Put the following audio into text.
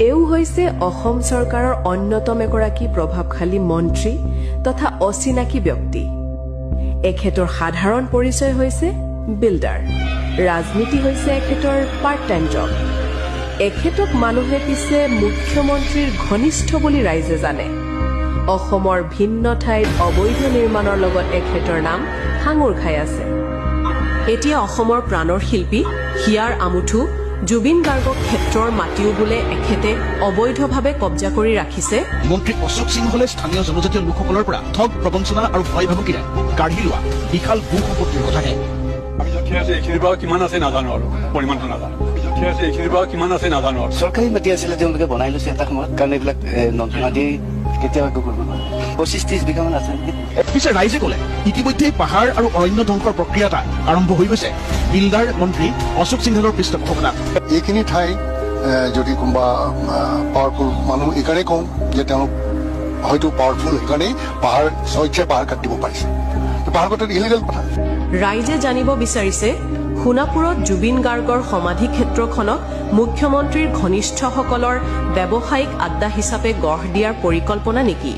এও হৈছে অসম চৰকাৰৰ অন্যতম এগৰাকী প্ৰভাৱশালী মন্ত্ৰী তথা অচিনাকি ব্যক্তি। এখেতৰ সাধাৰণ পৰিচয় হৈছে বিল্ডাৰ। ৰাজনীতি হৈছে এখেতৰ পাৰ্ট টাইম জব। এখেতক মানুহে পিছে মুখ্যমন্ত্ৰীৰ ঘনিষ্ঠ বুলি ৰাইজে জানে। অসমৰ ভিন্ন ঠাইত অবৈধ নিৰ্মাণৰ লগত এখেতৰ নাম সাঙুৰ খাই আছে। এতিয়া অসমৰ প্ৰাণৰ শিল্পী হিয়াৰ আমুঠু জুবিন গাৰ্গক ক্ষেত্ৰৰ মাটিও বোলে এখেতে অবৈধভাৱে কব্জা কৰি ৰাখিছে। মন্ত্ৰী অশোক সিংহলে স্থানীয় জনজাতীয় লোকসকলৰ পৰা ঠগ প্ৰবঞ্চনা আৰু ভয় ভাবুকিৰে কাঢ়ি লোৱা বিশাল ভূ সম্পত্তিৰ কথাহে। আমি য'ত আছে এইখিনিৰ পৰা কিমান আছে নাজানো আৰু পৰিমাণটো নাজানো। য'ত আছে এইখিনিৰ পৰা কিমান আছে নাজানো আৰু চৰকাৰী মাটি আছিলে তেওঁলোকে বনাই লৈছে এটা সময়ত, কাৰণ এইবিলাক নদী কেতিয়াবা কৰিব নোৱাৰে। 25-30 বিঘামান আছে। পিছে ৰাইজে ক'লে ইতিমধ্যে পাহাৰ আৰু অৰণ্য ধ্বংসৰ প্ৰক্ৰিয়া এটা আৰম্ভ হৈ গৈছে বিল্ডাৰ মন্ত্ৰী অশোক সিংহলৰ পৃষ্ঠপোষকতাত। এইখিনি ঠাই যদি কোনোবা পাৱাৰফুল মানুহ এইকাৰণেই কওঁ যে তেওঁলোক হয়তো পাৱাৰফুল, সেইকাৰণেই পাহাৰ স্বইচ্ছাই পাহাৰ কাটিব পাৰিছে। পাহাৰ কটাটো ইলিগেল কথা। ৰাইজে জানিব বিচাৰিছে সোণাপুৰত জুবিন গাৰ্গৰ সমাধি ক্ষেত্ৰখনক মুখ্যমন্ত্ৰীৰ ঘনিষ্ঠসকলৰ ব্যৱসায়িক আড্ডা হিচাপে গঢ় দিয়াৰ পৰিকল্পনা নেকি?